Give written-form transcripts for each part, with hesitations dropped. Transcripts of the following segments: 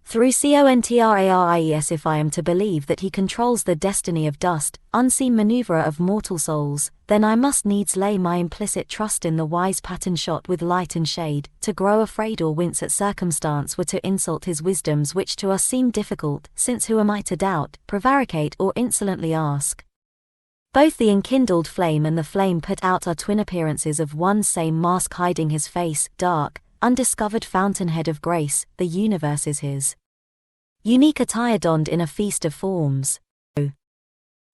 through Contraries. If I am to believe that he controls the destiny of dust, unseen maneuverer of mortal souls, then I must needs lay my implicit trust in the wise pattern shot with light and shade. To grow afraid or wince at circumstance were to insult his wisdoms which to us seem difficult, since who am I to doubt, prevaricate or insolently ask? Both the enkindled flame and the flame put out are twin appearances of one same mask hiding his face, dark, undiscovered fountainhead of grace, the universe is his unique attire donned in a feast of forms.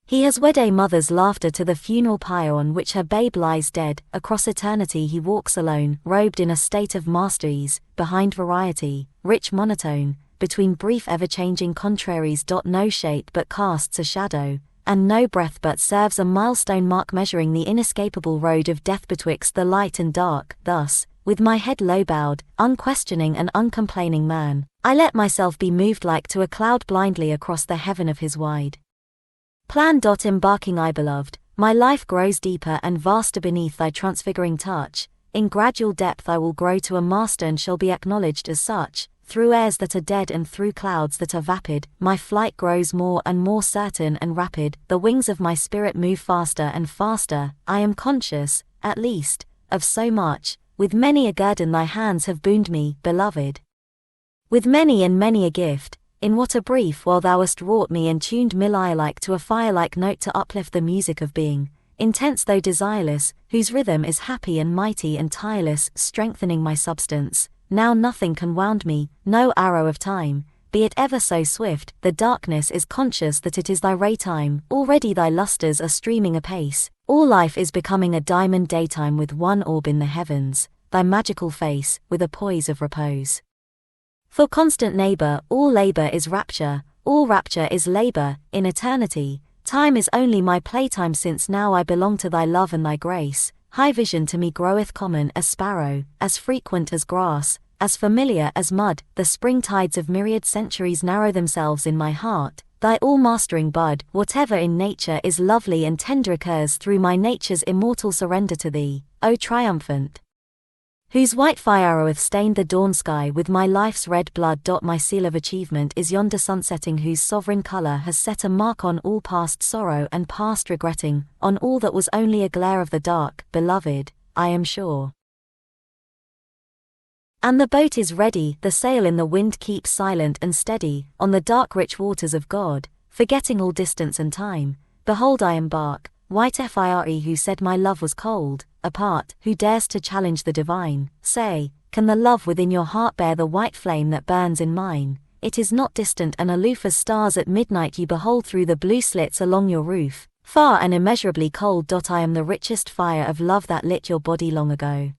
He has wed a mother's laughter to the funeral pyre on which her babe lies dead. Across eternity he walks alone, robed in a state of masteries, behind variety, rich monotone, between brief ever-changing contraries. No shape but casts a shadow, and no breath but serves a milestone mark measuring the inescapable road of death betwixt the light and dark. Thus, with my head low-bowed, unquestioning and uncomplaining man, I let myself be moved like to a cloud blindly across the heaven of his wide plan. Embarking I beloved, my life grows deeper and vaster beneath thy transfiguring touch. In gradual depth I will grow to a master and shall be acknowledged as such. Through airs that are dead and through clouds that are vapid, my flight grows more and more certain and rapid. The wings of my spirit move faster and faster. I am conscious, at least, of so much. With many a guerdon thy hands have booned me, beloved. With many and many a gift, in what a brief while thou hast wrought me and tuned me lyre-like to a fire-like note to uplift the music of being, intense though desireless, whose rhythm is happy and mighty and tireless, strengthening my substance. Now nothing can wound me, no arrow of time, be it ever so swift. The darkness is conscious that it is thy ray time, already thy lustres are streaming apace. All life is becoming a diamond daytime with one orb in the heavens, thy magical face, with a poise of repose. For constant neighbor, all labor is rapture, all rapture is labor. In eternity, time is only my playtime, since now I belong to thy love and thy grace. High vision to me groweth common as sparrow, as frequent as grass, as familiar as mud. The spring tides of myriad centuries narrow themselves in my heart. Thy all-mastering bud, whatever in nature is lovely and tender, occurs through my nature's immortal surrender to thee, O triumphant, whose white fire arroweth stained the dawn sky with my life's red blood. My seal of achievement is yonder sunsetting, whose sovereign color has set a mark on all past sorrow and past regretting, on all that was only a glare of the dark. Beloved, I am sure. And the boat is ready, the sail in the wind keeps silent and steady, on the dark rich waters of God, forgetting all distance and time. Behold I embark, white fire, who said my love was cold, apart, who dares to challenge the divine? Say, can the love within your heart bear the white flame that burns in mine? It is not distant and aloof as stars at midnight you behold through the blue slits along your roof, far and immeasurably cold. I am the richest fire of love that lit your body long ago.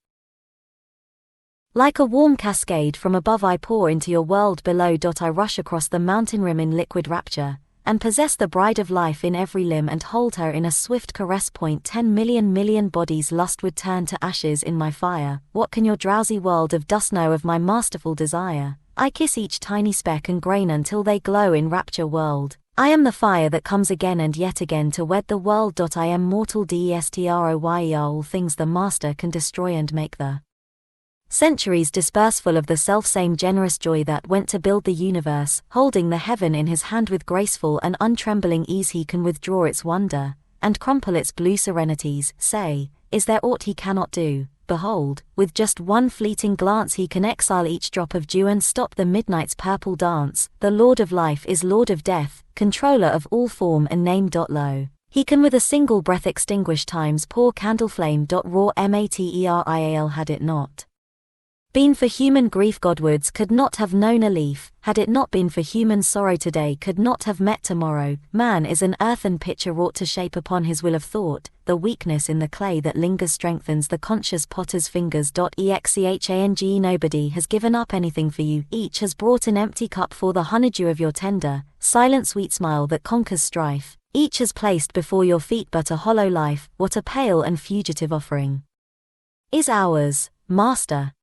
Like a warm cascade from above I pour into your world below. I rush across the mountain rim in liquid rapture, and possess the bride of life in every limb and hold her in a swift caress. 10 million bodies lust would turn to ashes in my fire. What can your drowsy world of dust know of my masterful desire? I kiss each tiny speck and grain until they glow in rapture. World, I am the fire that comes again and yet again to wed the world. I am mortal destroyer, all things the master can destroy and make the centuries disperse, full of the self-same generous joy that went to build the universe. Holding the heaven in his hand with graceful and untrembling ease, he can withdraw its wonder, and crumple its blue serenities. Say, is there aught he cannot do? Behold, with just one fleeting glance he can exile each drop of dew and stop the midnight's purple dance. The Lord of life is Lord of death, controller of all form and name. Lo, he can with a single breath extinguish time's poor candle flame. Raw material, had it not been for human grief, Godwards could not have known a leaf. Had it not been for human sorrow, today could not have met tomorrow. Man is an earthen pitcher wrought to shape upon his will of thought. The weakness in the clay that lingers strengthens the conscious potter's fingers. Exchange, nobody has given up anything for you. Each has brought an empty cup for the honeydew of your tender, silent sweet smile that conquers strife. Each has placed before your feet but a hollow life. What a pale and fugitive offering is ours, Master!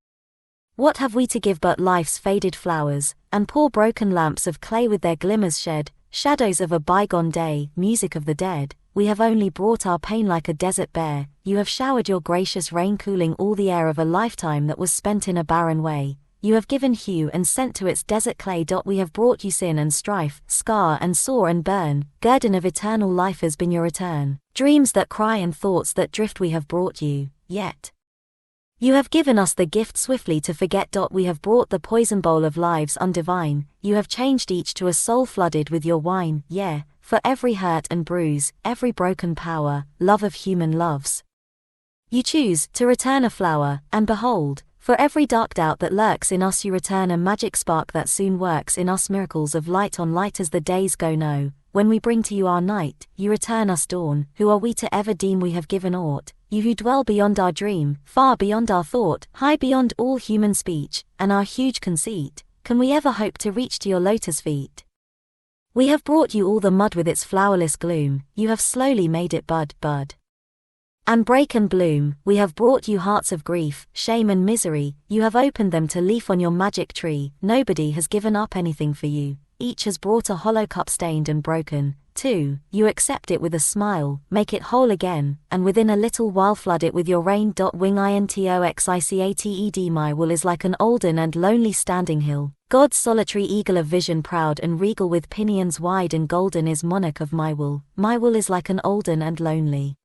What have we to give but life's faded flowers, and poor broken lamps of clay with their glimmers shed, shadows of a bygone day, music of the dead? We have only brought our pain like a desert bear. You have showered your gracious rain, cooling all the air of a lifetime that was spent in a barren way. you have given hue and scent to its desert clay. We have brought you sin and strife, scar and sore and burn, guerdon of eternal life has been your return. Dreams that cry and thoughts that drift we have brought you, yet you have given us the gift swiftly to forget. We have brought the poison bowl of lives undivine, you have changed each to a soul flooded with your wine, yeah, for every hurt and bruise, every broken power, love of human loves. You choose to return a flower, and behold, for every dark doubt that lurks in us you return a magic spark that soon works in us miracles of light on light as the days go. No, when we bring to you our night, you return us dawn. Who are we to ever deem we have given aught? You who dwell beyond our dream, far beyond our thought, high beyond all human speech, and our huge conceit, can we ever hope to reach to your lotus feet? We have brought you all the mud with its flowerless gloom, you have slowly made it bud, and break and bloom. We have brought you hearts of grief, shame and misery, you have opened them to leaf on your magic tree. Nobody has given up anything for you, each has brought a hollow cup stained and broken, too. You accept it with a smile, make it whole again, and within a little while flood it with your rain. Wing intoxicated, my will is like an olden and lonely standing hill, God's solitary eagle of vision, proud and regal with pinions wide and golden is monarch of my will is like an olden and lonely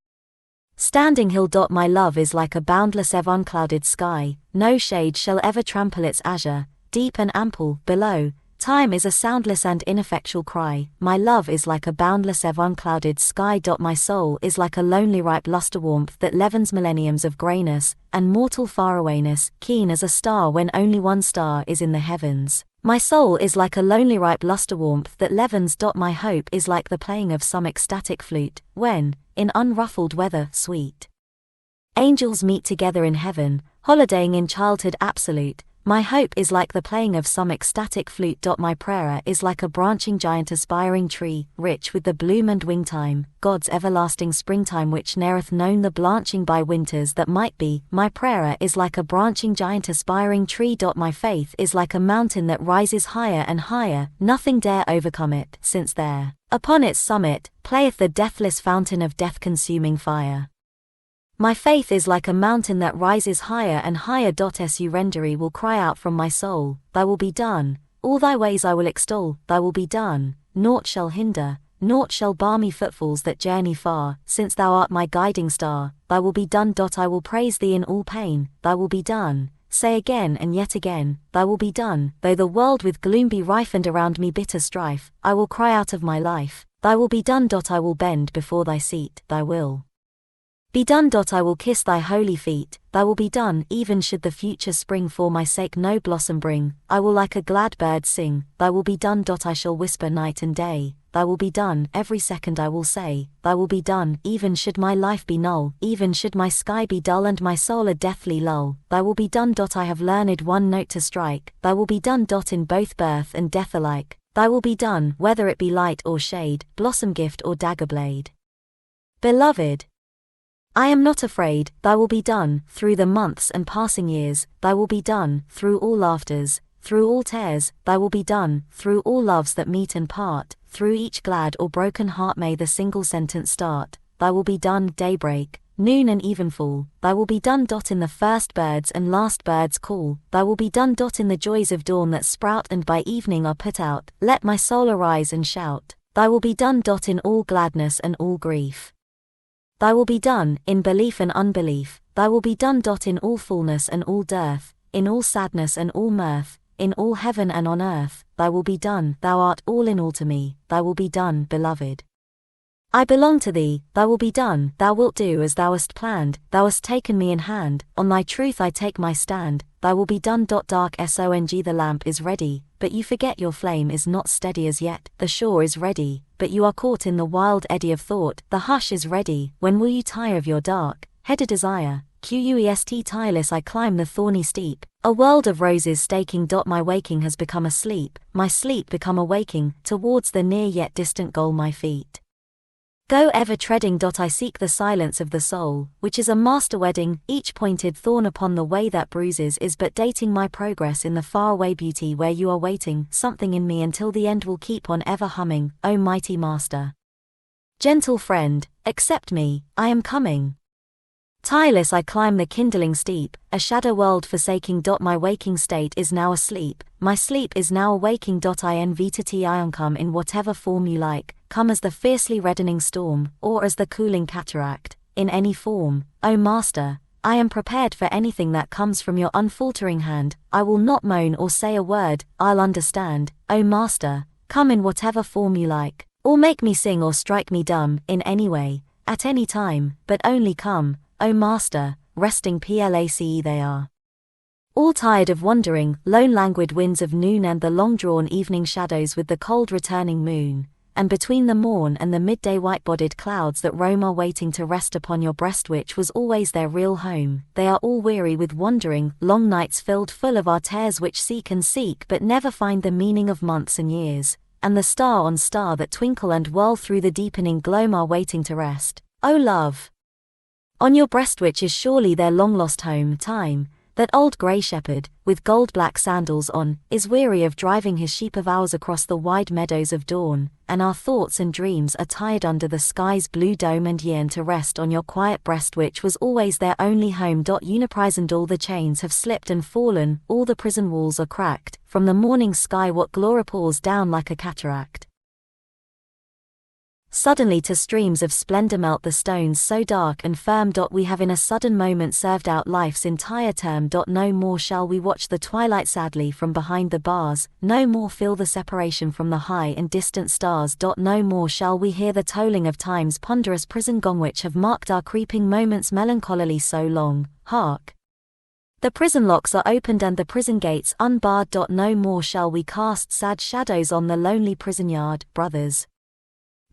standing hill. My love is like a boundless ever unclouded sky, no shade shall ever trample its azure, deep and ample, below, time is a soundless and ineffectual cry. My love is like a boundless ever unclouded sky. My soul is like a lonely ripe luster warmth that leavens millenniums of greyness, and mortal farawayness, keen as a star when only one star is in the heavens. My soul is like a lonely ripe luster warmth that leavens. My hope is like the playing of some ecstatic flute, when, in unruffled weather, sweet angels meet together in heaven, holidaying in childhood absolute. My hope is like the playing of some ecstatic flute. My prayer is like a branching giant aspiring tree, rich with the bloom and wing time, God's everlasting springtime which ne'er hath known the blanching by winters that might be. My prayer is like a branching giant aspiring tree. My faith is like a mountain that rises higher and higher, nothing dare overcome it, since there, upon its summit, playeth the deathless fountain of death-consuming fire. My faith is like a mountain that rises higher and higher. Surrendery will cry out from my soul, thy will be done, all thy ways I will extol, thy will be done, naught shall hinder, naught shall bar me footfalls that journey far, since thou art my guiding star, thy will be done. I will praise thee in all pain, thy will be done, say again and yet again, thy will be done, though the world with gloom be rife and around me bitter strife, I will cry out of my life, thy will be done. I will bend before thy seat, thy will be done. I will kiss thy holy feet, thy will be done. Even should the future spring for my sake no blossom bring, I will like a glad bird sing, thy will be done. I shall whisper night and day, thy will be done. Every second I will say, thy will be done. Even should my life be null, even should my sky be dull and my soul a deathly lull, thy will be done. I have learned one note to strike, thy will be done. In both birth and death alike, thy will be done. Whether it be light or shade, blossom gift or dagger blade. Beloved, I am not afraid, thy will be done. Through the months and passing years, thy will be done. Through all laughters, through all tears, thy will be done. Through all loves that meet and part, through each glad or broken heart may the single sentence start, thy will be done. Daybreak, noon and evenfall, thy will be done. In the first birds and last birds call, thy will be done. In the joys of dawn that sprout and by evening are put out, let my soul arise and shout, thy will be done. In all gladness and all grief, thy will be done. In belief and unbelief, thy will be done. In all fullness and all dearth, in all sadness and all mirth, in all heaven and on earth, thy will be done. Thou art all in all to me, thy will be done. Beloved, I belong to thee, thy will be done. Thou wilt do as thou hast planned, thou hast taken me in hand, on thy truth I take my stand, thy will be done. Dark song the lamp is ready, but you forget your flame is not steady as yet. The shore is ready, but you are caught in the wild eddy of thought. The hush is ready, when will you tire of your dark-headed desire? Quest tireless I climb the thorny steep, a world of roses staking. My waking has become a sleep, my sleep become a waking, towards the near yet distant goal my feet go ever treading. I seek the silence of the soul, which is a master wedding. Each pointed thorn upon the way that bruises is but dating my progress in the faraway beauty where you are waiting. Something in me until the end will keep on ever humming, O mighty master. Gentle friend, accept me, I am coming. Tireless I climb the kindling steep, a shadow world forsaking. My waking state is now asleep, my sleep is now awaking. In come in whatever form you like, come as the fiercely reddening storm, or as the cooling cataract, in any form, O Master. I am prepared for anything that comes from your unfaltering hand. I will not moan or say a word, I'll understand, O Master. Come in whatever form you like, or make me sing or strike me dumb, in any way, at any time, but only come, O Master. Resting place they are. All tired of wandering, lone languid winds of noon and the long-drawn evening shadows with the cold returning moon, and between the morn and the midday white-bodied clouds that roam are waiting to rest upon your breast which was always their real home. They are all weary with wandering, long nights filled full of our tears which seek and seek but never find the meaning of months and years, and the star on star that twinkle and whirl through the deepening gloam are waiting to rest, O love, on your breast which is surely their long-lost home. Time, that old grey shepherd, with gold-black sandals on, is weary of driving his sheep of ours across the wide meadows of dawn, and our thoughts and dreams are tired under the sky's blue dome and yearn to rest on your quiet breast which was always their only home. Uniprisoned all the chains have slipped and fallen, all the prison walls are cracked, from the morning sky what glory pours down like a cataract. Suddenly to streams of splendor melt the stones so dark and firm. We have in a sudden moment served out life's entire term. No more shall we watch the twilight sadly from behind the bars, no more feel the separation from the high and distant stars. No more shall we hear the tolling of time's ponderous prison gong which have marked our creeping moments melancholily so long. Hark! The prison locks are opened and the prison gates unbarred. No more shall we cast sad shadows on the lonely prison yard, brothers.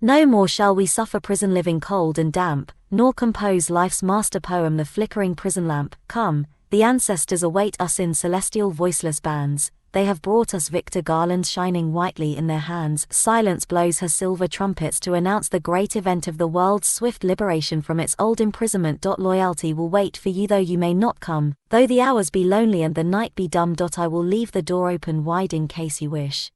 No more shall we suffer prison living cold and damp, nor compose life's master poem the flickering prison lamp. Come, the ancestors await us in celestial voiceless bands, they have brought us victor garlands shining whitely in their hands. Silence blows her silver trumpets to announce the great event of the world's swift liberation from its old imprisonment. Loyalty will wait for you though you may not come, though the hours be lonely and the night be dumb. I will leave the door open wide in case you wish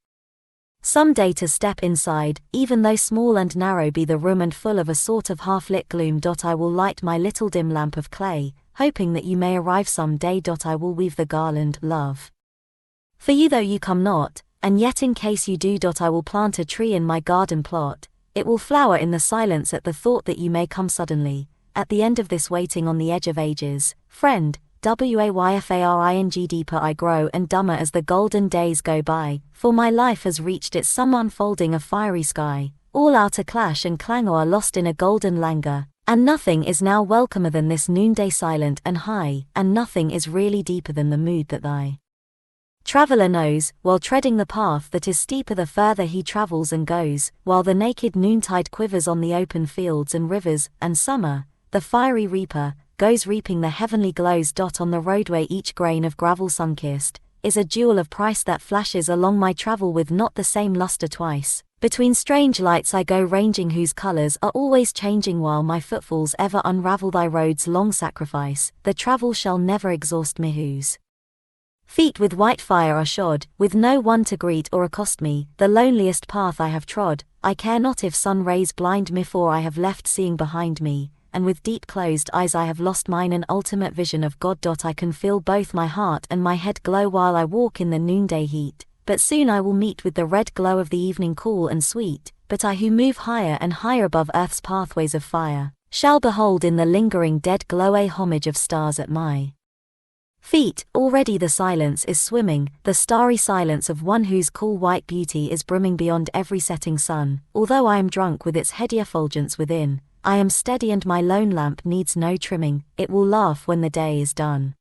some day to step inside, even though small and narrow be the room and full of a sort of half-lit gloom. I will light my little dim lamp of clay, hoping that you may arrive some day. I will weave the garland, love, for you though you come not, and yet in case you do. I will plant a tree in my garden plot, it will flower in the silence at the thought that you may come suddenly, at the end of this waiting on the edge of ages. Friend, wayfaring. Deeper I grow and dumber as the golden days go by, for my life has reached its sum unfolding a fiery sky, all outer clash and clangor are lost in a golden languor, and nothing is now welcomer than this noonday silent and high, and nothing is really deeper than the mood that thy traveller knows, while treading the path that is steeper the further he travels and goes, while the naked noontide quivers on the open fields and rivers, and summer, the fiery reaper, goes reaping the heavenly glows. On the roadway each grain of gravel sun-kissed, is a jewel of price that flashes along my travel with not the same luster twice. Between strange lights I go ranging whose colors are always changing while my footfalls ever unravel thy road's long sacrifice. The travel shall never exhaust me whose feet with white fire are shod, with no one to greet or accost me. The loneliest path I have trod, I care not if sun rays blind me, for I have left seeing behind me, and with deep closed eyes I have lost mine an ultimate vision of God. I can feel both my heart and my head glow while I walk in the noonday heat, but soon I will meet with the red glow of the evening cool and sweet. But I who move higher and higher above earth's pathways of fire, shall behold in the lingering dead glow a homage of stars at my feet. Already the silence is swimming, the starry silence of one whose cool white beauty is brimming beyond every setting sun. Although I am drunk with its heady effulgence within, I am steady and my lone lamp needs no trimming, it will laugh when the day is done.